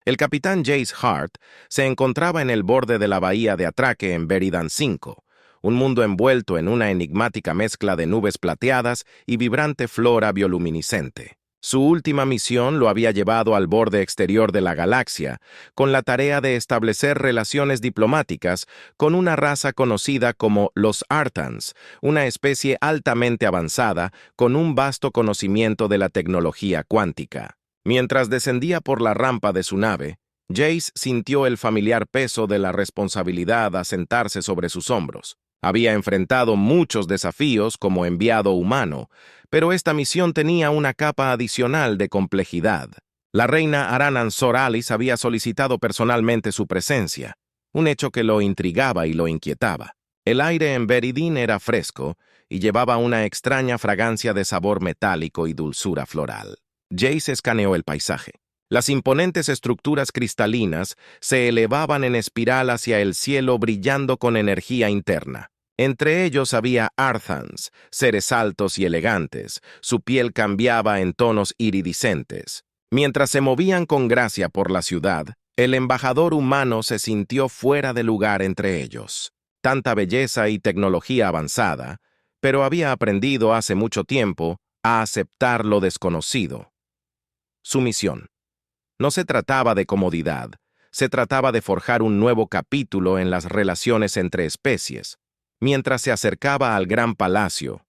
El capitán Jace Hart se encontraba en el borde de la bahía de atraque en Beridan 5, un mundo envuelto en una enigmática mezcla de nubes plateadas y vibrante flora bioluminiscente. Su última misión lo había llevado al borde exterior de la galaxia, con la tarea de establecer relaciones diplomáticas con una raza conocida como los Artans, una especie altamente avanzada con un vasto conocimiento de la tecnología cuántica. Mientras descendía por la rampa de su nave, Jace sintió el familiar peso de la responsabilidad asentarse sobre sus hombros. Había enfrentado muchos desafíos como enviado humano, pero esta misión tenía una capa adicional de complejidad. La reina Aranan Zoralis había solicitado personalmente su presencia, un hecho que lo intrigaba y lo inquietaba. El aire en Beridin era fresco y llevaba una extraña fragancia de sabor metálico y dulzura floral. Jace escaneó el paisaje. Las imponentes estructuras cristalinas se elevaban en espiral hacia el cielo brillando con energía interna. Entre ellos había Arthans, seres altos y elegantes. Su piel cambiaba en tonos iridiscentes. Mientras se movían con gracia por la ciudad, el embajador humano se sintió fuera de lugar entre ellos. Tanta belleza y tecnología avanzada, pero había aprendido hace mucho tiempo a aceptar lo desconocido. Su misión. No se trataba de comodidad, se trataba de forjar un nuevo capítulo en las relaciones entre especies. Mientras se acercaba al gran palacio,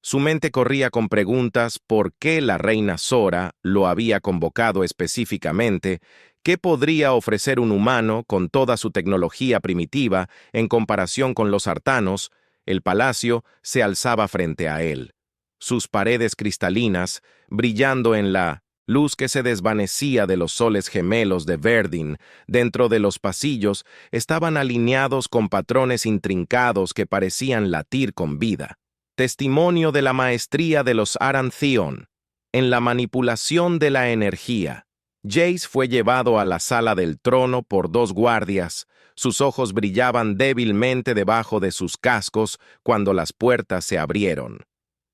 su mente corría con preguntas por qué la reina Zora lo había convocado específicamente, qué podría ofrecer un humano con toda su tecnología primitiva en comparación con los artanos. El palacio se alzaba frente a él, sus paredes cristalinas brillando en la luz que se desvanecía de los soles gemelos de Verdin. Dentro de los pasillos estaban alineados con patrones intrincados que parecían latir con vida. Testimonio de la maestría de los Arantheon en la manipulación de la energía. Jace fue llevado a la sala del trono por dos guardias. Sus ojos brillaban débilmente debajo de sus cascos cuando las puertas se abrieron.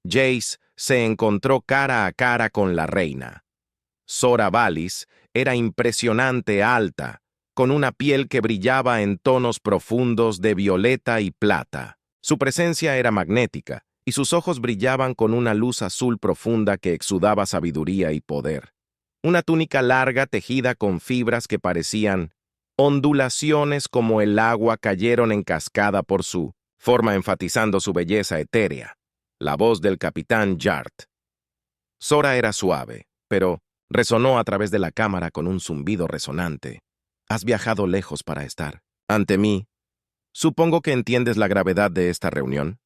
Jace se encontró cara a cara con la reina. Zora Valis era impresionante alta, con una piel que brillaba en tonos profundos de violeta y plata. Su presencia era magnética, y sus ojos brillaban con una luz azul profunda que exudaba sabiduría y poder. Una túnica larga tejida con fibras que parecían ondulaciones como el agua cayeron en cascada por su forma, enfatizando su belleza etérea. La voz del capitán Jart. Zora era suave, pero resonó a través de la cámara con un zumbido resonante. Has viajado lejos para estar ante mí. Supongo que entiendes la gravedad de esta reunión.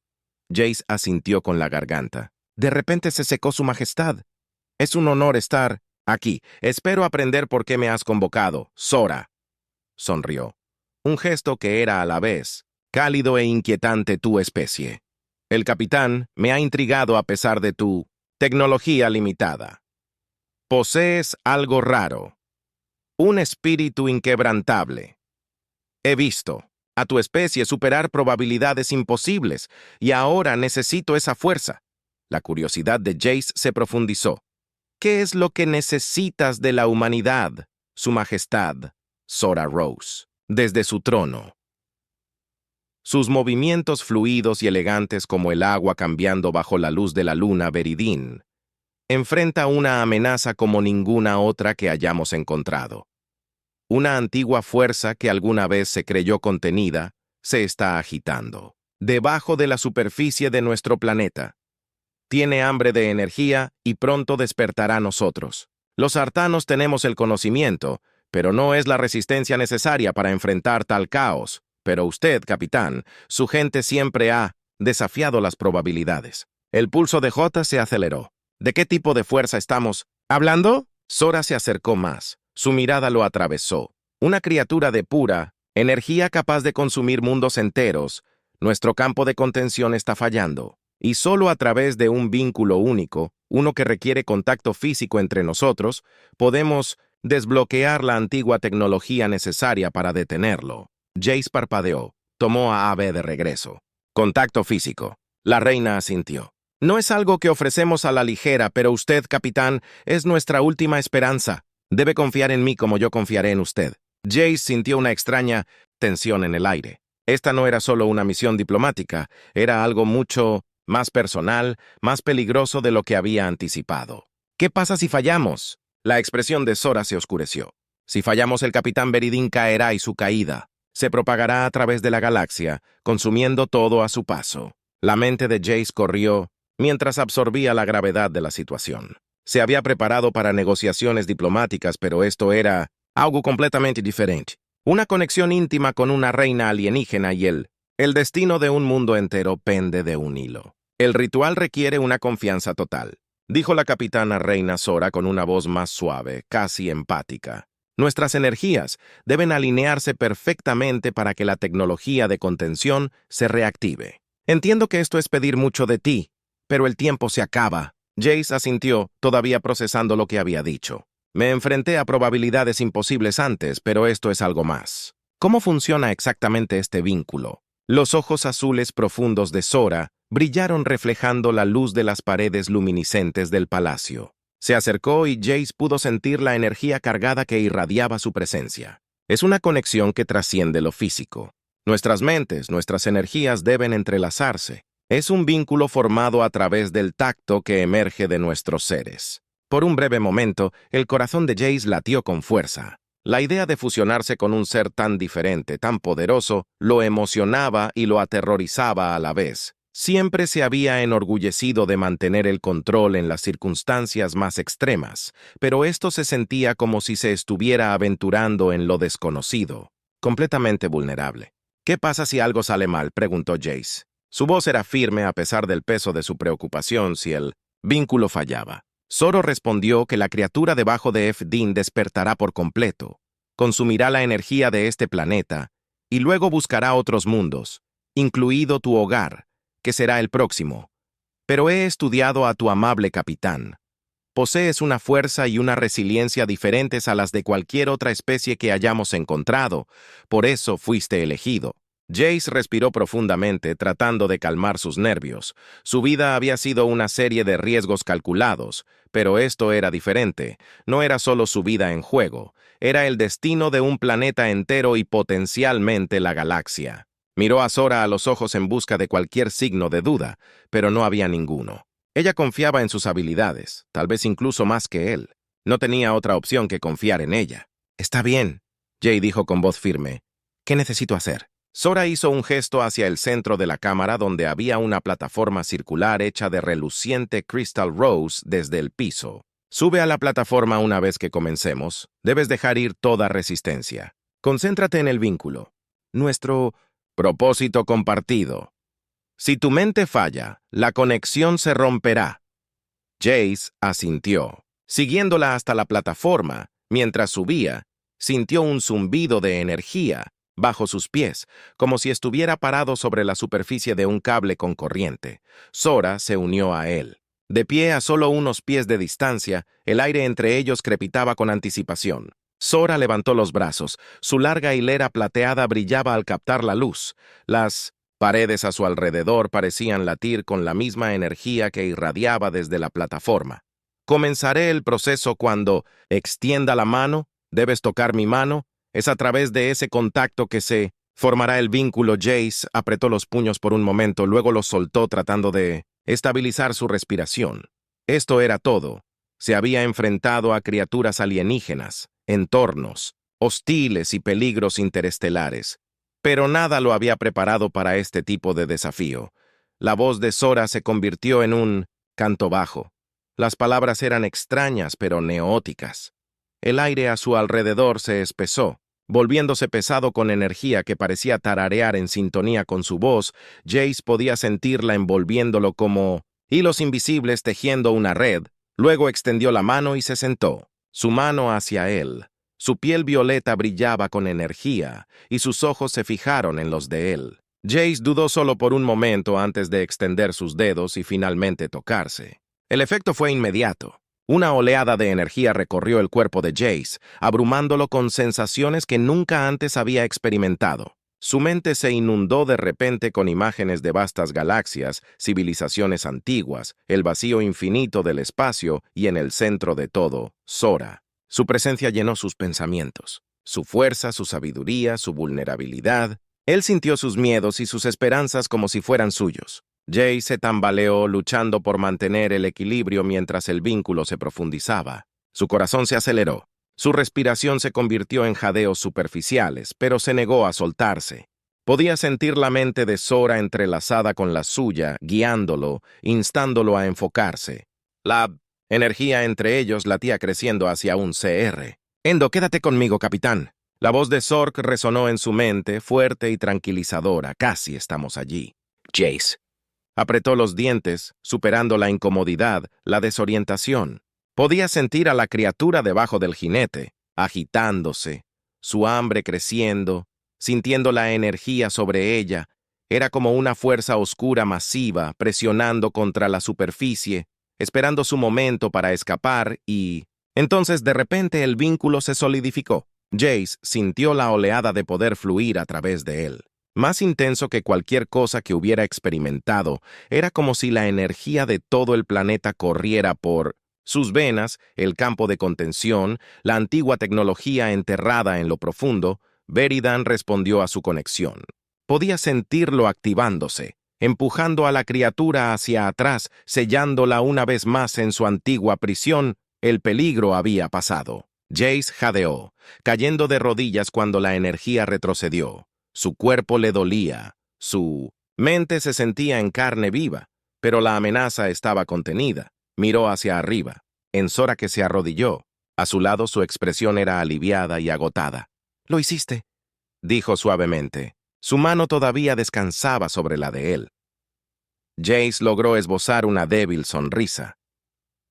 Jace asintió con la garganta. De repente se secó su majestad. Es un honor estar aquí. Espero aprender por qué me has convocado, Zora. Sonrió. Un gesto que era a la vez cálido e inquietante tu especie. El capitán me ha intrigado a pesar de tu tecnología limitada. Posees algo raro, un espíritu inquebrantable. He visto a tu especie superar probabilidades imposibles y ahora necesito esa fuerza. La curiosidad de Jace se profundizó. ¿Qué es lo que necesitas de la humanidad, Su Majestad? Zora Rose, desde su trono. Sus movimientos fluidos y elegantes como el agua cambiando bajo la luz de la luna Beridin. Enfrenta una amenaza como ninguna otra que hayamos encontrado. Una antigua fuerza que alguna vez se creyó contenida se está agitando debajo de la superficie de nuestro planeta. Tiene hambre de energía y pronto despertará a nosotros. Los artanos tenemos el conocimiento, pero no es la resistencia necesaria para enfrentar tal caos. Pero usted, capitán, su gente siempre ha desafiado las probabilidades. El pulso de J se aceleró. ¿De qué tipo de fuerza estamos hablando? Zora se acercó más. Su mirada lo atravesó. Una criatura de pura energía capaz de consumir mundos enteros. Nuestro campo de contención está fallando. Y solo a través de un vínculo único, uno que requiere contacto físico entre nosotros, podemos desbloquear la antigua tecnología necesaria para detenerlo. Jace parpadeó. Tomó a Ave de regreso. Contacto físico. La reina asintió. No es algo que ofrecemos a la ligera, pero usted, capitán, es nuestra última esperanza. Debe confiar en mí como yo confiaré en usted. Jace sintió una extraña tensión en el aire. Esta no era solo una misión diplomática, era algo mucho más personal, más peligroso de lo que había anticipado. ¿Qué pasa si fallamos? La expresión de Sora se oscureció. Si fallamos, el capitán Veridin caerá y su caída se propagará a través de la galaxia, consumiendo todo a su paso. La mente de Jace corrió mientras absorbía la gravedad de la situación. Se había preparado para negociaciones diplomáticas, pero esto era algo completamente diferente. Una conexión íntima con una reina alienígena y el destino de un mundo entero pende de un hilo. El ritual requiere una confianza total, dijo la capitana reina Sora con una voz más suave, casi empática. Nuestras energías deben alinearse perfectamente para que la tecnología de contención se reactive. Entiendo que esto es pedir mucho de ti, pero el tiempo se acaba. Jace asintió, todavía procesando lo que había dicho. Me enfrenté a probabilidades imposibles antes, pero esto es algo más. ¿Cómo funciona exactamente este vínculo? Los ojos azules profundos de Sora brillaron reflejando la luz de las paredes luminiscentes del palacio. Se acercó y Jace pudo sentir la energía cargada que irradiaba su presencia. Es una conexión que trasciende lo físico. Nuestras mentes, nuestras energías deben entrelazarse. Es un vínculo formado a través del tacto que emerge de nuestros seres. Por un breve momento, el corazón de Jace latió con fuerza. La idea de fusionarse con un ser tan diferente, tan poderoso, lo emocionaba y lo aterrorizaba a la vez. Siempre se había enorgullecido de mantener el control en las circunstancias más extremas, pero esto se sentía como si se estuviera aventurando en lo desconocido, completamente vulnerable. ¿Qué pasa si algo sale mal?, preguntó Jace. Su voz era firme a pesar del peso de su preocupación si el vínculo fallaba. Zoro respondió que la criatura debajo de F-Din despertará por completo, consumirá la energía de este planeta y luego buscará otros mundos, incluido tu hogar, que será el próximo. Pero he estudiado a tu amable capitán. Posees una fuerza y una resiliencia diferentes a las de cualquier otra especie que hayamos encontrado, por eso fuiste elegido. Jace respiró profundamente, tratando de calmar sus nervios. Su vida había sido una serie de riesgos calculados, pero esto era diferente. No era solo su vida en juego, era el destino de un planeta entero y potencialmente la galaxia. Miró a Sora a los ojos en busca de cualquier signo de duda, pero no había ninguno. Ella confiaba en sus habilidades, tal vez incluso más que él. No tenía otra opción que confiar en ella. Está bien, Jay dijo con voz firme. ¿Qué necesito hacer? Sora hizo un gesto hacia el centro de la cámara donde había una plataforma circular hecha de reluciente Crystal Rose desde el piso. Sube a la plataforma una vez que comencemos. Debes dejar ir toda resistencia. Concéntrate en el vínculo. Nuestro propósito compartido. Si tu mente falla, la conexión se romperá. Jace asintió. Siguiéndola hasta la plataforma, mientras subía, sintió un zumbido de energía bajo sus pies, como si estuviera parado sobre la superficie de un cable con corriente. Sora se unió a él. De pie a solo unos pies de distancia, el aire entre ellos crepitaba con anticipación. Sora levantó los brazos. Su larga hilera plateada brillaba al captar la luz. Las paredes a su alrededor parecían latir con la misma energía que irradiaba desde la plataforma. Comenzaré el proceso cuando extienda la mano. Debes tocar mi mano. Es a través de ese contacto que se formará el vínculo. Jace apretó los puños por un momento, luego los soltó tratando de estabilizar su respiración. Esto era todo. Se había enfrentado a criaturas alienígenas, entornos hostiles y peligros interestelares, pero nada lo había preparado para este tipo de desafío. La voz de Sora se convirtió en un canto bajo. Las palabras eran extrañas pero neóticas. El aire a su alrededor se espesó, volviéndose pesado con energía que parecía tararear en sintonía con su voz. Jace podía sentirla envolviéndolo como hilos invisibles tejiendo una red. Luego extendió la mano y se sentó, su mano hacia él. Su piel violeta brillaba con energía y sus ojos se fijaron en los de él. Jace dudó solo por un momento antes de extender sus dedos y finalmente tocarse. El efecto fue inmediato. Una oleada de energía recorrió el cuerpo de Jace, abrumándolo con sensaciones que nunca antes había experimentado. Su mente se inundó de repente con imágenes de vastas galaxias, civilizaciones antiguas, el vacío infinito del espacio y en el centro de todo, Sora. Su presencia llenó sus pensamientos, su fuerza, su sabiduría, su vulnerabilidad. Él sintió sus miedos y sus esperanzas como si fueran suyos. Jay se tambaleó luchando por mantener el equilibrio mientras el vínculo se profundizaba. Su corazón se aceleró. Su respiración se convirtió en jadeos superficiales, pero se negó a soltarse. Podía sentir la mente de Sora entrelazada con la suya, guiándolo, instándolo a enfocarse. La energía entre ellos latía creciendo hacia un CR. «Endo, quédate conmigo, capitán». La voz de Zork resonó en su mente, fuerte y tranquilizadora. «Casi estamos allí». «Jace». Apretó los dientes, superando la incomodidad, la desorientación. Podía sentir a la criatura debajo del jinete, agitándose, su hambre creciendo, sintiendo la energía sobre ella. Era como una fuerza oscura masiva, presionando contra la superficie, esperando su momento para escapar y... Entonces, de repente, el vínculo se solidificó. Jace sintió la oleada de poder fluir a través de él. Más intenso que cualquier cosa que hubiera experimentado, era como si la energía de todo el planeta corriera por sus venas, el campo de contención, la antigua tecnología enterrada en lo profundo. Beridan respondió a su conexión. Podía sentirlo activándose, empujando a la criatura hacia atrás, sellándola una vez más en su antigua prisión. El peligro había pasado. Jace jadeó, cayendo de rodillas cuando la energía retrocedió. Su cuerpo le dolía, su mente se sentía en carne viva, pero la amenaza estaba contenida. Miró hacia arriba, en Sora que se arrodilló. A su lado su expresión era aliviada y agotada. «Lo hiciste», dijo suavemente. Su mano todavía descansaba sobre la de él. Jace logró esbozar una débil sonrisa.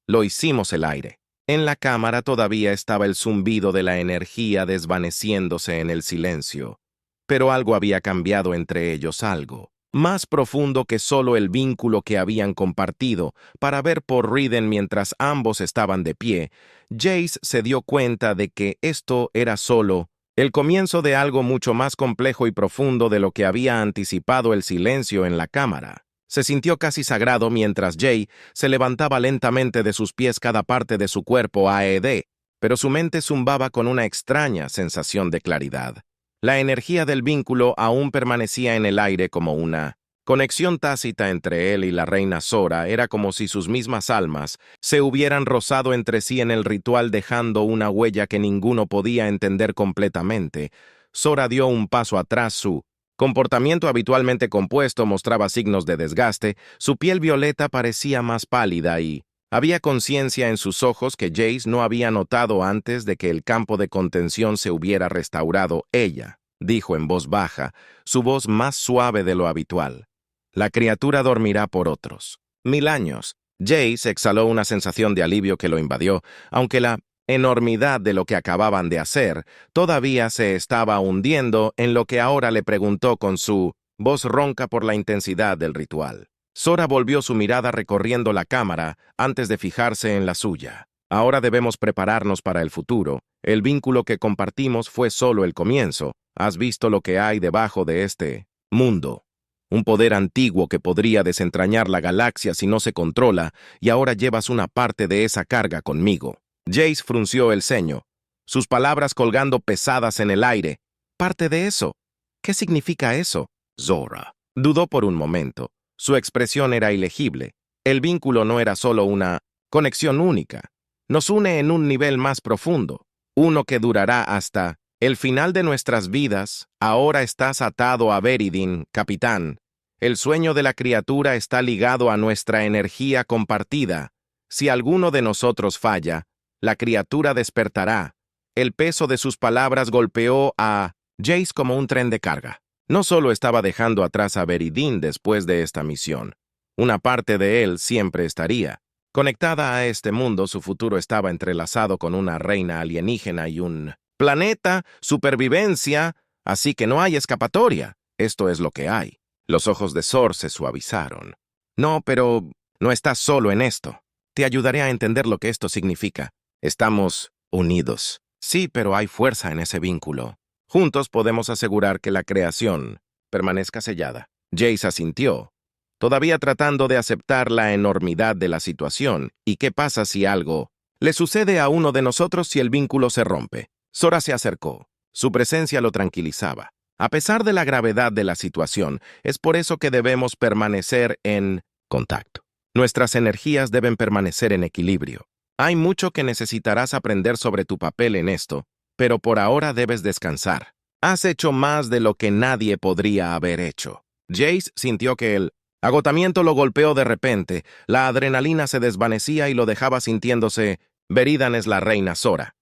«Lo hicimos el aire». En la cámara todavía estaba el zumbido de la energía desvaneciéndose en el silencio. Pero algo había cambiado entre ellos, algo más profundo que solo el vínculo que habían compartido. Para ver por Raiden mientras ambos estaban de pie, Jace se dio cuenta de que esto era solo el comienzo de algo mucho más complejo y profundo de lo que había anticipado el silencio en la cámara. Se sintió casi sagrado mientras Jay se levantaba lentamente de sus pies, cada parte de su cuerpo AED, pero su mente zumbaba con una extraña sensación de claridad. La energía del vínculo aún permanecía en el aire como una conexión tácita entre él y la reina Sora. Era como si sus mismas almas se hubieran rozado entre sí en el ritual, dejando una huella que ninguno podía entender completamente. Sora dio un paso atrás, su comportamiento habitualmente compuesto mostraba signos de desgaste, su piel violeta parecía más pálida y había conciencia en sus ojos que Jace no había notado antes de que el campo de contención se hubiera restaurado. «Ella», dijo en voz baja, su voz más suave de lo habitual. «La criatura dormirá por otros 1000 años». Jace exhaló una sensación de alivio que lo invadió, aunque la enormidad de lo que acababan de hacer todavía se estaba hundiendo en lo que ahora le preguntó con su voz ronca por la intensidad del ritual. Sora volvió su mirada recorriendo la cámara antes de fijarse en la suya. «Ahora debemos prepararnos para el futuro. El vínculo que compartimos fue solo el comienzo. Has visto lo que hay debajo de este mundo. Un poder antiguo que podría desentrañar la galaxia si no se controla, y ahora llevas una parte de esa carga conmigo». Jace frunció el ceño, sus palabras colgando pesadas en el aire. «¿Parte de eso? ¿Qué significa eso?» «Zora». Dudó por un momento. Su expresión era ilegible. El vínculo no era solo una conexión única. Nos une en un nivel más profundo, uno que durará hasta el final de nuestras vidas. Ahora estás atado a Beridin, capitán. El sueño de la criatura está ligado a nuestra energía compartida. Si alguno de nosotros falla, la criatura despertará. El peso de sus palabras golpeó a Jace como un tren de carga. No solo estaba dejando atrás a Beridin después de esta misión. Una parte de él siempre estaría conectada a este mundo. Su futuro estaba entrelazado con una reina alienígena y un planeta, supervivencia, así que no hay escapatoria. Esto es lo que hay. Los ojos de Zor se suavizaron. «No, pero no estás solo en esto. Te ayudaré a entender lo que esto significa. Estamos unidos. Sí, pero hay fuerza en ese vínculo. Juntos podemos asegurar que la creación permanezca sellada». Jace asintió, todavía tratando de aceptar la enormidad de la situación. «¿Y qué pasa si algo Le sucede a uno de nosotros si el vínculo se rompe. Sora se acercó. Su presencia lo tranquilizaba. A pesar de la gravedad de la situación, es por eso que debemos permanecer en contacto. Nuestras energías deben permanecer en equilibrio. Hay mucho que necesitarás aprender sobre tu papel en esto, pero por ahora debes descansar. Has hecho más de lo que nadie podría haber hecho. Jace sintió que el agotamiento lo golpeó de repente, la adrenalina se desvanecía y lo dejaba sintiéndose, Veridan es la reina Sora.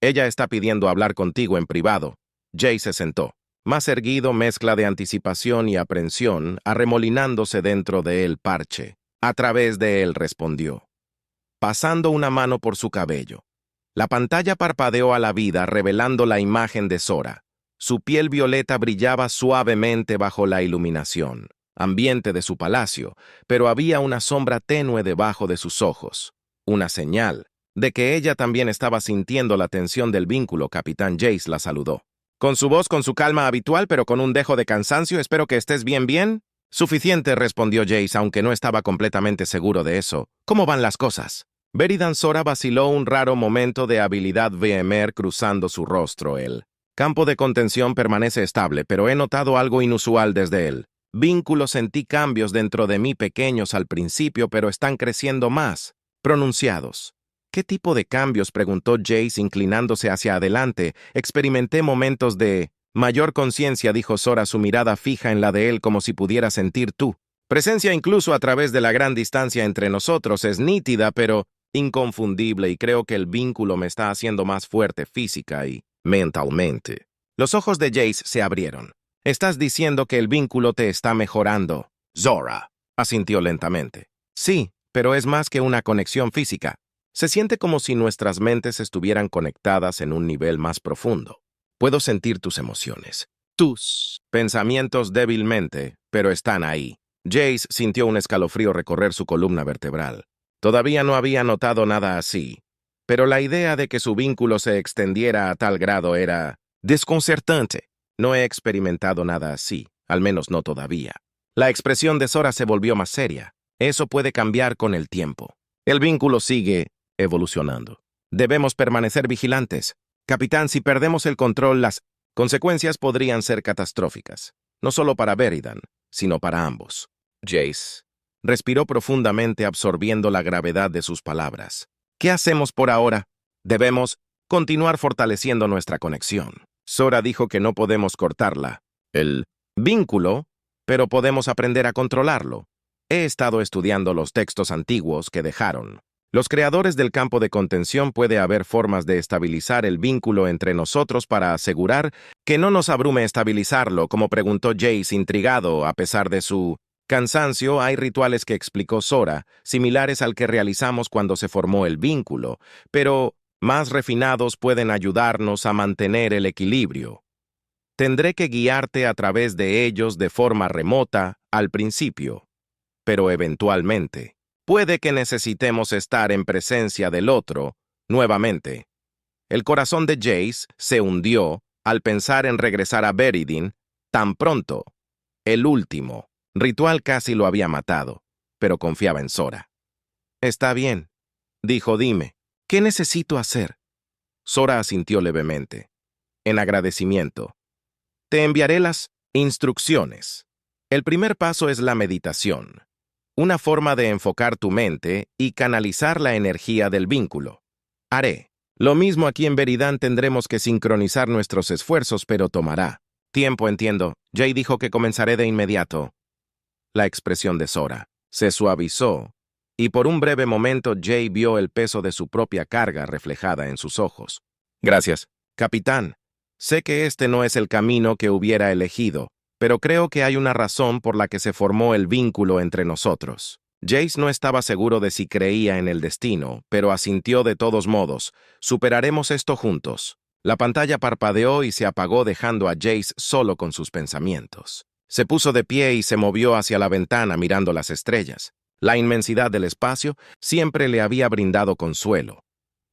Ella está pidiendo hablar contigo en privado. Jace se sentó. Más erguido, mezcla de anticipación y aprensión, arremolinándose dentro de él parche. A través de él respondió, pasando una mano por su cabello. La pantalla parpadeó a la vida, revelando la imagen de Sora. Su piel violeta brillaba suavemente bajo la iluminación, ambiente de su palacio, pero había una sombra tenue debajo de sus ojos. Una señal de que ella también estaba sintiendo la tensión del vínculo. Capitán Jace la saludó. Con su voz, con su calma habitual, pero con un dejo de cansancio, espero que estés bien. Suficiente, respondió Jace, aunque no estaba completamente seguro de eso. ¿Cómo van las cosas? Veridan Sora vaciló un raro momento de habilidad VMR cruzando su rostro. El campo de contención permanece estable, pero he notado algo inusual desde él. Vínculo, sentí cambios dentro de mí pequeños al principio, pero están creciendo más, pronunciados. ¿Qué tipo de cambios?, preguntó Jace inclinándose hacia adelante. Experimenté momentos de mayor conciencia, dijo Sora, su mirada fija en la de él como si pudiera sentir tu presencia incluso a través de la gran distancia entre nosotros. Es nítida, pero inconfundible, y creo que el vínculo me está haciendo más fuerte física y mentalmente. Los ojos de Jace se abrieron. Estás diciendo que el vínculo te está mejorando. Sora asintió lentamente. Sí, pero es más que una conexión física. Se siente como si nuestras mentes estuvieran conectadas en un nivel más profundo. Puedo sentir tus emociones, tus pensamientos débilmente, pero están ahí. Jace sintió un escalofrío recorrer su columna vertebral. Todavía no había notado nada así, pero la idea de que su vínculo se extendiera a tal grado era desconcertante. No he experimentado nada así, al menos no todavía. La expresión de Sora se volvió más seria. Eso puede cambiar con el tiempo. El vínculo sigue evolucionando. Debemos permanecer vigilantes. Capitán, si perdemos el control, las consecuencias podrían ser catastróficas. No solo para Veridan, sino para ambos. Jace respiró profundamente, absorbiendo la gravedad de sus palabras. ¿Qué hacemos por ahora? Debemos continuar fortaleciendo nuestra conexión. Sora dijo que no podemos cortarla, el vínculo, pero podemos aprender a controlarlo. He estado estudiando los textos antiguos que dejaron los creadores del campo de contención. Puede haber formas de estabilizar el vínculo entre nosotros para asegurar que no nos abrume estabilizarlo, como preguntó Jace, intrigado. A pesar de su cansancio, hay rituales que explicó Sora, similares al que realizamos cuando se formó el vínculo, pero más refinados, pueden ayudarnos a mantener el equilibrio. Tendré que guiarte a través de ellos de forma remota al principio, pero eventualmente puede que necesitemos estar en presencia del otro nuevamente. El corazón de Jace se hundió al pensar en regresar a Veridan tan pronto. El último ritual casi lo había matado, pero confiaba en Sora. Está bien, dijo. Dime, ¿qué necesito hacer? Sora asintió levemente. En agradecimiento, te enviaré las instrucciones. El primer paso es la meditación, una forma de enfocar tu mente y canalizar la energía del vínculo. Haré lo mismo aquí en Veridan. Tendremos que sincronizar nuestros esfuerzos, pero tomará tiempo, entiendo. Jay dijo que comenzaré de inmediato. La expresión de Sora se suavizó, y por un breve momento Jay vio el peso de su propia carga reflejada en sus ojos. Gracias, capitán. Sé que este no es el camino que hubiera elegido, pero creo que hay una razón por la que se formó el vínculo entre nosotros. Jace no estaba seguro de si creía en el destino, pero asintió de todos modos. Superaremos esto juntos. La pantalla parpadeó y se apagó, dejando a Jace solo con sus pensamientos. Se puso de pie y se movió hacia la ventana mirando las estrellas. La inmensidad del espacio siempre le había brindado consuelo,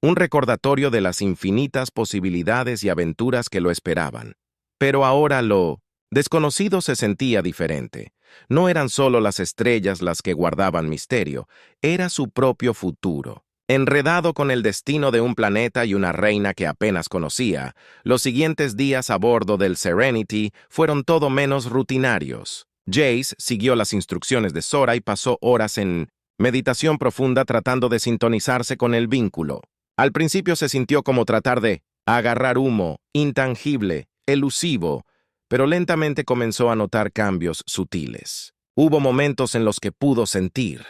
un recordatorio de las infinitas posibilidades y aventuras que lo esperaban. Pero ahora lo desconocido se sentía diferente. No eran solo las estrellas las que guardaban misterio, era su propio futuro. Enredado con el destino de un planeta y una reina que apenas conocía, los siguientes días a bordo del Serenity fueron todo menos rutinarios. Jace siguió las instrucciones de Zora y pasó horas en meditación profunda tratando de sintonizarse con el vínculo. Al principio se sintió como tratar de agarrar humo, intangible, elusivo, pero lentamente comenzó a notar cambios sutiles. Hubo momentos en los que pudo sentir.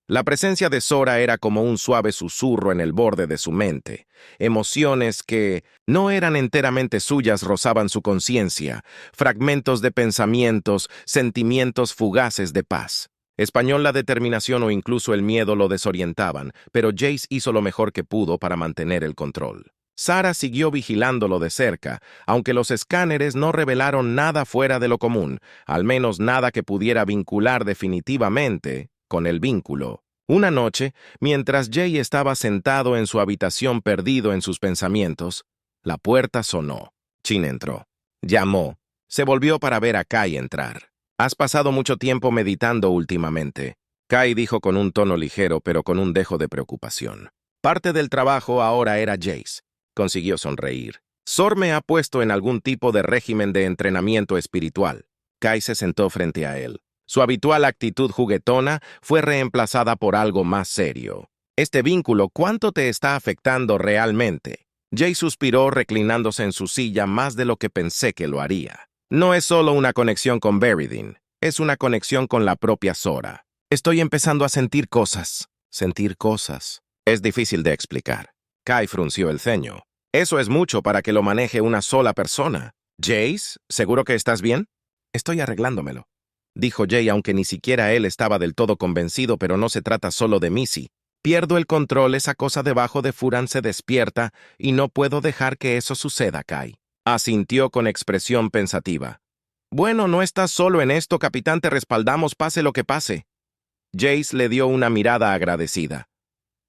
La presencia de Zora era como un suave susurro en el borde de su mente. Emociones que no eran enteramente suyas rozaban su conciencia, fragmentos de pensamientos, sentimientos fugaces de paz. Español, la determinación o incluso el miedo lo desorientaban, pero Jace hizo lo mejor que pudo para mantener el control. Sarah siguió vigilándolo de cerca, aunque los escáneres no revelaron nada fuera de lo común, al menos nada que pudiera vincular definitivamente con el vínculo. Una noche, mientras Jay estaba sentado en su habitación perdido en sus pensamientos, la puerta sonó. Chin entró. Llamó. Se volvió para ver a Kai entrar. «Has pasado mucho tiempo meditando últimamente», Kai dijo con un tono ligero pero con un dejo de preocupación. Parte del trabajo ahora era Jace. Consiguió sonreír. «Zor me ha puesto en algún tipo de régimen de entrenamiento espiritual». Kai se sentó frente a él. Su habitual actitud juguetona fue reemplazada por algo más serio. «Este vínculo, ¿cuánto te está afectando realmente?» Jay suspiró reclinándose en su silla más de lo que pensé que lo haría. «No es solo una conexión con Veridin, es una conexión con la propia Zora. Estoy empezando a sentir cosas». Sentir cosas. Es difícil de explicar. Kai frunció el ceño. «Eso es mucho para que lo maneje una sola persona». «Jace, ¿seguro que estás bien?» «Estoy arreglándomelo», dijo Jay, aunque ni siquiera él estaba del todo convencido, pero no se trata solo de Missy. «Pierdo el control, esa cosa debajo de Furan se despierta y no puedo dejar que eso suceda, Kai». Asintió con expresión pensativa. «Bueno, no estás solo en esto, capitán, te respaldamos pase lo que pase». Jace le dio una mirada agradecida.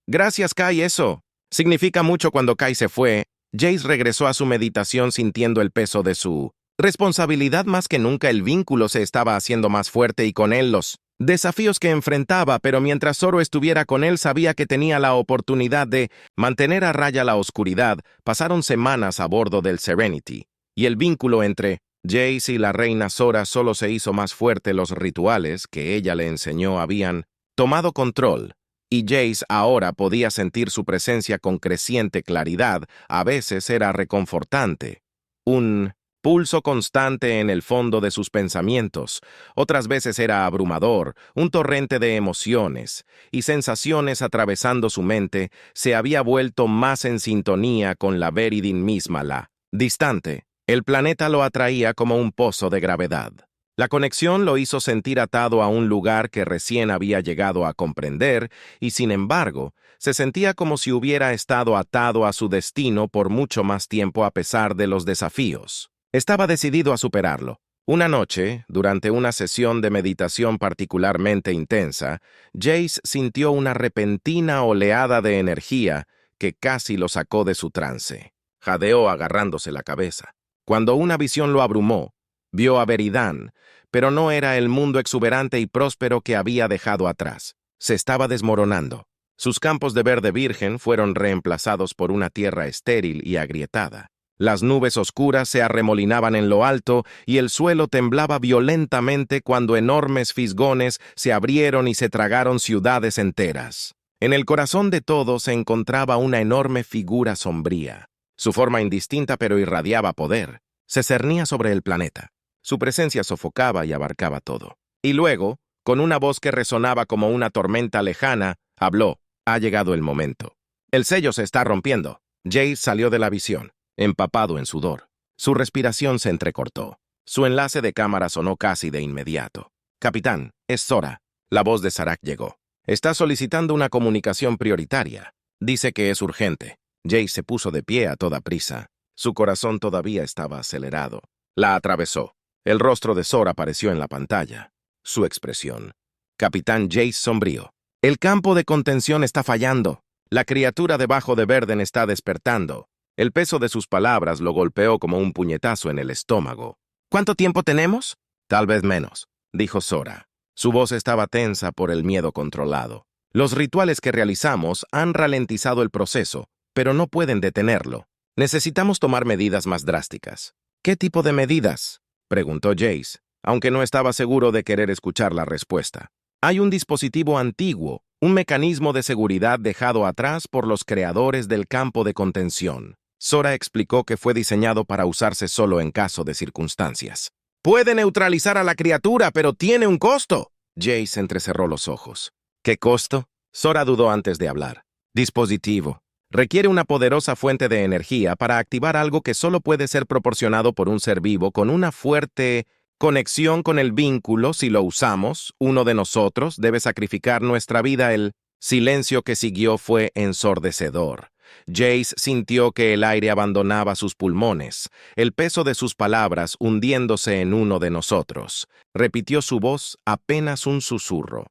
«Gracias, Kai, eso significa mucho». Cuando Kai se fue, Jace regresó a su meditación sintiendo el peso de su responsabilidad. Más que nunca el vínculo se estaba haciendo más fuerte y con él los desafíos que enfrentaba, pero mientras Zoro estuviera con él sabía que tenía la oportunidad de mantener a raya la oscuridad. Pasaron semanas a bordo del Serenity, y el vínculo entre Jace y la reina Zora solo se hizo más fuerte. Los rituales que ella le enseñó habían tomado control, y Jace ahora podía sentir su presencia con creciente claridad. A veces era reconfortante. Un pulso constante en el fondo de sus pensamientos. Otras veces era abrumador, un torrente de emociones y sensaciones atravesando su mente. Se había vuelto más en sintonía con la Veridin misma, la distante. El planeta lo atraía como un pozo de gravedad. La conexión lo hizo sentir atado a un lugar que recién había llegado a comprender, y sin embargo, se sentía como si hubiera estado atado a su destino por mucho más tiempo a pesar de los desafíos. Estaba decidido a superarlo. Una noche, durante una sesión de meditación particularmente intensa, Jace sintió una repentina oleada de energía que casi lo sacó de su trance. Jadeó agarrándose la cabeza. Cuando una visión lo abrumó, vio a Veridin, pero no era el mundo exuberante y próspero que había dejado atrás. Se estaba desmoronando. Sus campos de verde virgen fueron reemplazados por una tierra estéril y agrietada. Las nubes oscuras se arremolinaban en lo alto y el suelo temblaba violentamente cuando enormes fisgones se abrieron y se tragaron ciudades enteras. En el corazón de todo se encontraba una enorme figura sombría. Su forma indistinta pero irradiaba poder. Se cernía sobre el planeta. Su presencia sofocaba y abarcaba todo. Y luego, con una voz que resonaba como una tormenta lejana, habló. «Ha llegado el momento. El sello se está rompiendo». Jace salió de la visión, empapado en sudor. Su respiración se entrecortó. Su enlace de cámara sonó casi de inmediato. «Capitán, es Zora». La voz de Zarak llegó. «Está solicitando una comunicación prioritaria. Dice que es urgente». Jace se puso de pie a toda prisa. Su corazón todavía estaba acelerado. La atravesó. El rostro de Zora apareció en la pantalla. Su expresión. «Capitán Jace sombrío. El campo de contención está fallando. La criatura debajo de Verden está despertando». El peso de sus palabras lo golpeó como un puñetazo en el estómago. «¿Cuánto tiempo tenemos?» «Tal vez menos», dijo Zora. Su voz estaba tensa por el miedo controlado. Los rituales que realizamos han ralentizado el proceso, pero no pueden detenerlo. Necesitamos tomar medidas más drásticas. ¿Qué tipo de medidas?, preguntó Jace, aunque no estaba seguro de querer escuchar la respuesta. Hay un dispositivo antiguo, un mecanismo de seguridad dejado atrás por los creadores del campo de contención. Sora explicó que fue diseñado para usarse solo en caso de circunstancias. Puede neutralizar a la criatura, pero tiene un costo. Jace entrecerró los ojos. ¿Qué costo? Sora dudó antes de hablar. Dispositivo. Requiere una poderosa fuente de energía para activar algo que solo puede ser proporcionado por un ser vivo con una fuerte conexión con el vínculo. Si lo usamos, uno de nosotros debe sacrificar nuestra vida. El silencio que siguió fue ensordecedor. Jace sintió que el aire abandonaba sus pulmones, el peso de sus palabras hundiéndose en uno de nosotros. Repitió su voz apenas un susurro.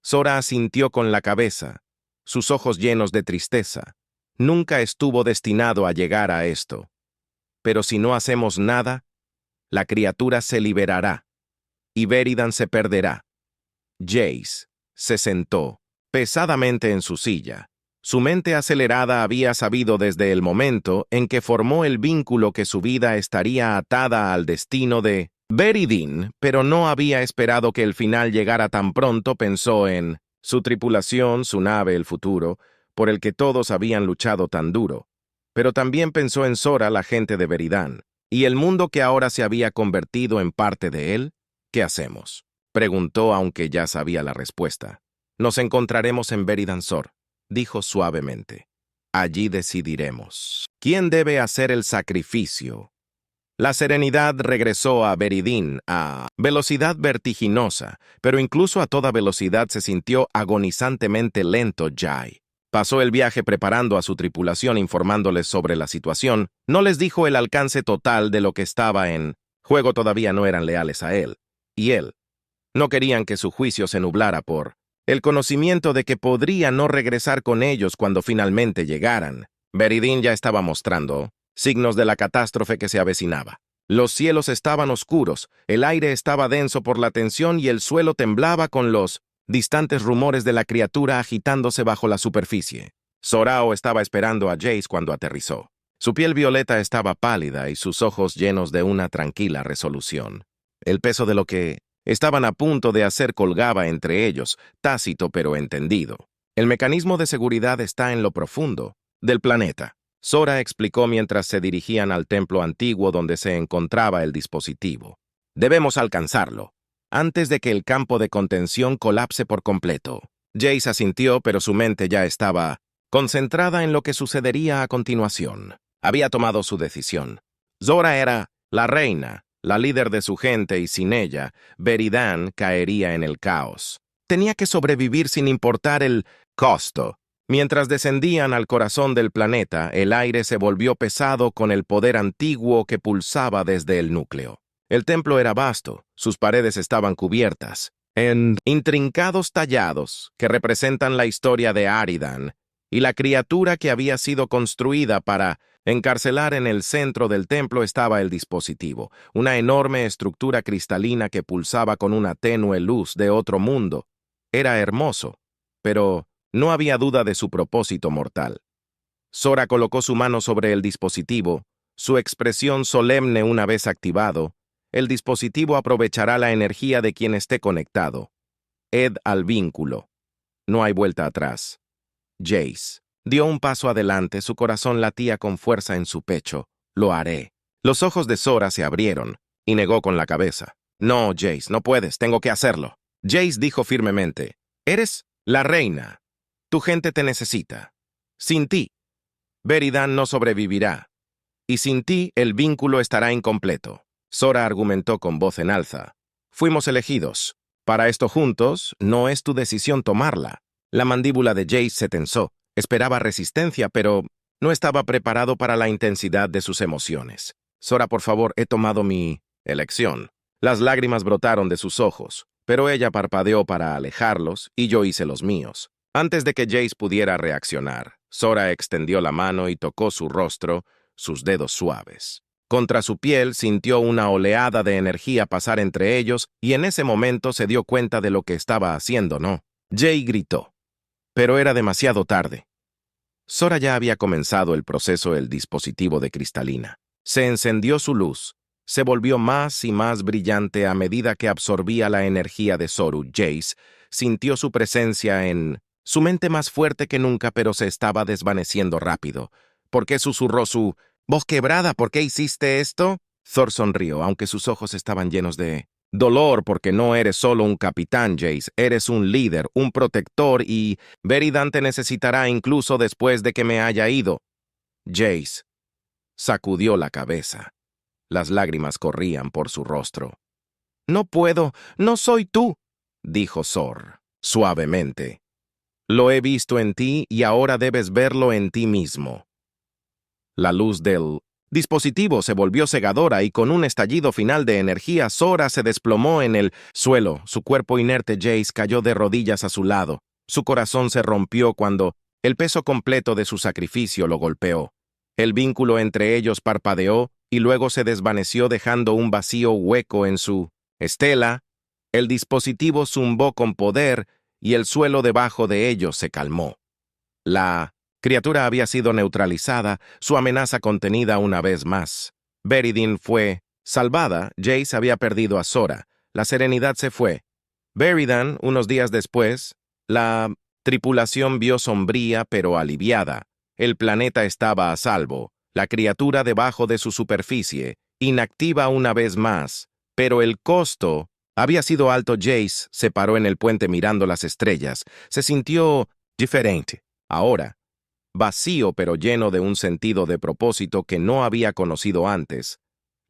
Sora asintió con la cabeza, sus ojos llenos de tristeza. Nunca estuvo destinado a llegar a esto. Pero si no hacemos nada, la criatura se liberará, y Beridan se perderá. Jace se sentó pesadamente en su silla. Su mente acelerada había sabido desde el momento en que formó el vínculo que su vida estaría atada al destino de Beridin, pero no había esperado que el final llegara tan pronto. Pensó en su tripulación, su nave, el futuro, por el que todos habían luchado tan duro. Pero también pensó en Sora, la gente de Beridan, y el mundo que ahora se había convertido en parte de él. ¿Qué hacemos?, preguntó, aunque ya sabía la respuesta. Nos encontraremos en Beridan Sor, dijo suavemente. Allí decidiremos quién debe hacer el sacrificio. La serenidad regresó a Beridin a velocidad vertiginosa, pero incluso a toda velocidad se sintió agonizantemente lento. Jai pasó el viaje preparando a su tripulación, informándoles sobre la situación. No les dijo el alcance total de lo que estaba en juego. Todavía no eran leales a él, y él. No querían que su juicio se nublara por el conocimiento de que podría no regresar con ellos cuando finalmente llegaran. Beridin ya estaba mostrando signos de la catástrofe que se avecinaba. Los cielos estaban oscuros, el aire estaba denso por la tensión y el suelo temblaba con los distantes rumores de la criatura agitándose bajo la superficie. Sorao estaba esperando a Jace cuando aterrizó. Su piel violeta estaba pálida y sus ojos llenos de una tranquila resolución. El peso de lo que estaban a punto de hacer colgaba entre ellos, tácito pero entendido. El mecanismo de seguridad está en lo profundo del planeta, Sora explicó mientras se dirigían al templo antiguo donde se encontraba el dispositivo. Debemos alcanzarlo, antes de que el campo de contención colapse por completo. Jace asintió, pero su mente ya estaba concentrada en lo que sucedería a continuación. Había tomado su decisión. Sora era la reina, la líder de su gente, y sin ella, Beridan caería en el caos. Tenía que sobrevivir sin importar el costo. Mientras descendían al corazón del planeta, el aire se volvió pesado con el poder antiguo que pulsaba desde el núcleo. El templo era vasto, sus paredes estaban cubiertas en intrincados tallados que representan la historia de Aridan y la criatura que había sido construida para encarcelar. En el centro del templo estaba el dispositivo, una enorme estructura cristalina que pulsaba con una tenue luz de otro mundo. Era hermoso, pero no había duda de su propósito mortal. Sora colocó su mano sobre el dispositivo, su expresión solemne. Una vez activado, el dispositivo aprovechará la energía de quien esté conectado. Ed al vínculo. No hay vuelta atrás. Jace dio un paso adelante, su corazón latía con fuerza en su pecho. Lo haré. Los ojos de Sora se abrieron y negó con la cabeza. No, Jace, no puedes, tengo que hacerlo. Jace dijo firmemente, eres la reina. Tu gente te necesita. Sin ti, Beridan no sobrevivirá. Y sin ti, el vínculo estará incompleto. Sora argumentó con voz en alza. Fuimos elegidos. Para esto juntos, no es tu decisión tomarla. La mandíbula de Jace se tensó. Esperaba resistencia, pero no estaba preparado para la intensidad de sus emociones. Sora, por favor, he tomado mi elección. Las lágrimas brotaron de sus ojos, pero ella parpadeó para alejarlos y yo hice los míos. Antes de que Jace pudiera reaccionar, Sora extendió la mano y tocó su rostro, sus dedos suaves. Contra su piel sintió una oleada de energía pasar entre ellos y en ese momento se dio cuenta de lo que estaba haciendo. No. Jay gritó. Pero era demasiado tarde. Sora ya había comenzado el proceso del dispositivo de cristalina. Se encendió su luz. Se volvió más y más brillante a medida que absorbía la energía de Zoru. Jace sintió su presencia en su mente más fuerte que nunca, pero se estaba desvaneciendo rápido. ¿Por qué susurró su voz quebrada? ¿Por qué hiciste esto? Thor sonrió, aunque sus ojos estaban llenos de dolor, porque no eres solo un capitán, Jace. Eres un líder, un protector y Veridan te necesitará incluso después de que me haya ido. Jace sacudió la cabeza. Las lágrimas corrían por su rostro. No puedo, no soy tú, dijo Zor, suavemente. Lo he visto en ti y ahora debes verlo en ti mismo. La luz del dispositivo se volvió cegadora y con un estallido final de energía, Sora se desplomó en el suelo. Su cuerpo inerte Jace cayó de rodillas a su lado. Su corazón se rompió cuando el peso completo de su sacrificio lo golpeó. El vínculo entre ellos parpadeó y luego se desvaneció dejando un vacío hueco en su estela. El dispositivo zumbó con poder y el suelo debajo de ellos se calmó. La criatura había sido neutralizada, su amenaza contenida una vez más. Veridin fue salvada, Jace había perdido a Sora. La serenidad se fue. Veridan, unos días después, la tripulación vio sombría pero aliviada. El planeta estaba a salvo, la criatura debajo de su superficie, inactiva una vez más, pero el costo había sido alto. Jace se paró en el puente mirando las estrellas. Se sintió diferente. Ahora, vacío pero lleno de un sentido de propósito que no había conocido antes.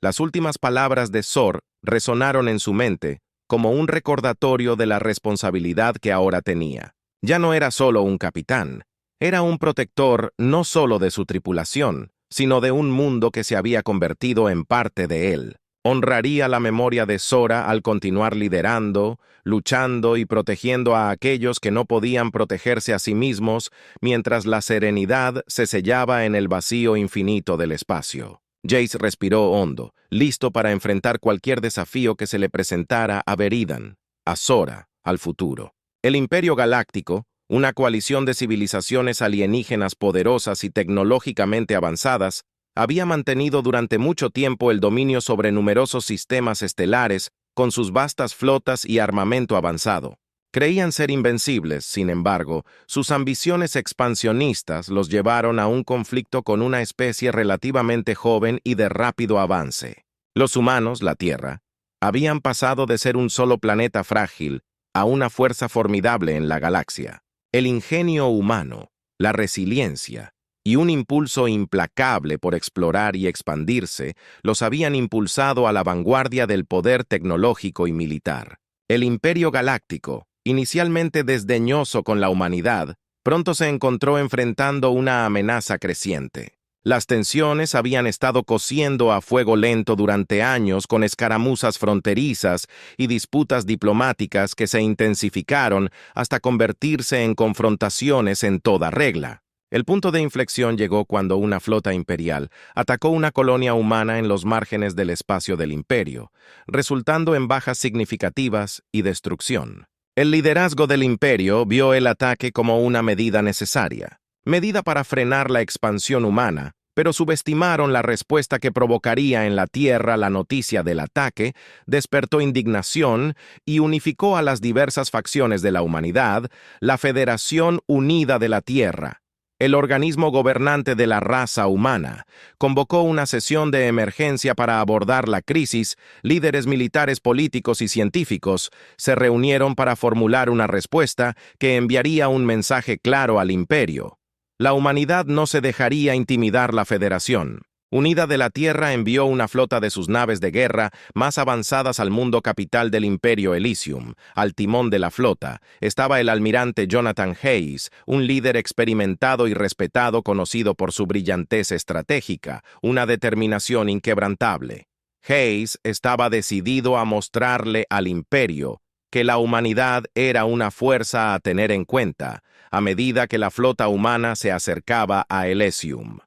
Las últimas palabras de Zor resonaron en su mente como un recordatorio de la responsabilidad que ahora tenía. Ya no era solo un capitán, era un protector no solo de su tripulación, sino de un mundo que se había convertido en parte de él. Honraría la memoria de Sora al continuar liderando, luchando y protegiendo a aquellos que no podían protegerse a sí mismos, mientras la serenidad se sellaba en el vacío infinito del espacio. Jace respiró hondo, listo para enfrentar cualquier desafío que se le presentara a Veridan, a Sora, al futuro. El Imperio Galáctico, una coalición de civilizaciones alienígenas poderosas y tecnológicamente avanzadas, había mantenido durante mucho tiempo el dominio sobre numerosos sistemas estelares con sus vastas flotas y armamento avanzado. Creían ser invencibles, sin embargo, sus ambiciones expansionistas los llevaron a un conflicto con una especie relativamente joven y de rápido avance. Los humanos, la Tierra, habían pasado de ser un solo planeta frágil a una fuerza formidable en la galaxia. El ingenio humano, la resiliencia y un impulso implacable por explorar y expandirse los habían impulsado a la vanguardia del poder tecnológico y militar. El Imperio Galáctico, inicialmente desdeñoso con la humanidad, pronto se encontró enfrentando una amenaza creciente. Las tensiones habían estado cociendo a fuego lento durante años con escaramuzas fronterizas y disputas diplomáticas que se intensificaron hasta convertirse en confrontaciones en toda regla. El punto de inflexión llegó cuando una flota imperial atacó una colonia humana en los márgenes del espacio del imperio, resultando en bajas significativas y destrucción. El liderazgo del imperio vio el ataque como una medida necesaria, medida para frenar la expansión humana, pero subestimaron la respuesta que provocaría en la Tierra. La noticia del ataque despertó indignación y unificó a las diversas facciones de la humanidad, la Federación Unida de la Tierra. El organismo gobernante de la raza humana convocó una sesión de emergencia para abordar la crisis. Líderes militares, políticos y científicos se reunieron para formular una respuesta que enviaría un mensaje claro al imperio. La humanidad no se dejaría intimidar. La Federación Unida de la Tierra envió una flota de sus naves de guerra más avanzadas al mundo capital del Imperio Elysium. Al timón de la flota estaba el almirante Jonathan Hayes, un líder experimentado y respetado conocido por su brillantez estratégica, una determinación inquebrantable. Hayes estaba decidido a mostrarle al Imperio que la humanidad era una fuerza a tener en cuenta a medida que la flota humana se acercaba a Elysium.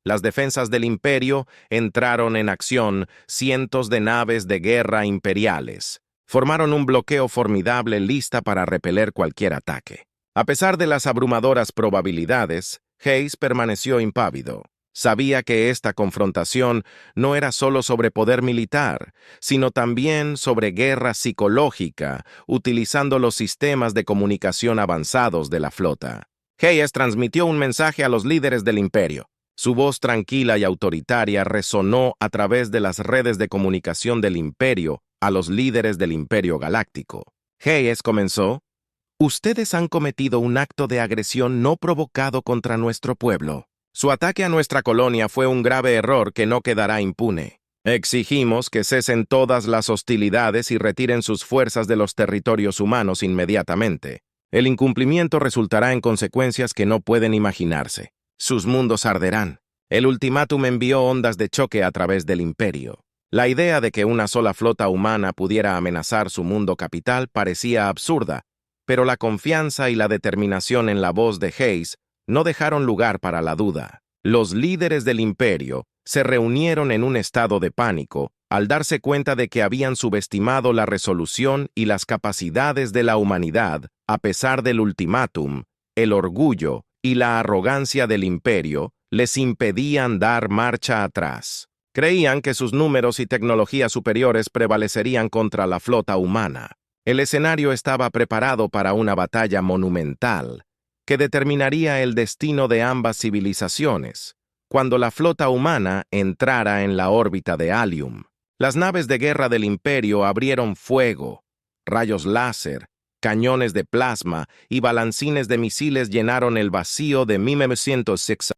Las defensas del imperio entraron en acción. Cientos de naves de guerra imperiales formaron un bloqueo formidable lista para repeler cualquier ataque. A pesar de las abrumadoras probabilidades, Hayes permaneció impávido. Sabía que esta confrontación no era solo sobre poder militar, sino también sobre guerra psicológica, utilizando los sistemas de comunicación avanzados de la flota. Hayes transmitió un mensaje a los líderes del imperio. Su voz tranquila y autoritaria resonó a través de las redes de comunicación del imperio a los líderes del imperio galáctico. Hayes comenzó: «Ustedes han cometido un acto de agresión no provocado contra nuestro pueblo. Su ataque a nuestra colonia fue un grave error que no quedará impune. Exigimos que cesen todas las hostilidades y retiren sus fuerzas de los territorios humanos inmediatamente. El incumplimiento resultará en consecuencias que no pueden imaginarse. Sus mundos arderán». El ultimátum envió ondas de choque a través del imperio. La idea de que una sola flota humana pudiera amenazar su mundo capital parecía absurda, pero la confianza y la determinación en la voz de Hayes no dejaron lugar para la duda. Los líderes del imperio se reunieron en un estado de pánico al darse cuenta de que habían subestimado la resolución y las capacidades de la humanidad a pesar del ultimátum. El orgullo y la arrogancia del imperio les impedían dar marcha atrás. Creían que sus números y tecnologías superiores prevalecerían contra la flota humana. El escenario estaba preparado para una batalla monumental que determinaría el destino de ambas civilizaciones, cuando la flota humana entrara en la órbita de Alium. Las naves de guerra del imperio abrieron fuego. Rayos láser, cañones de plasma y balancines de misiles llenaron el vacío de 1906.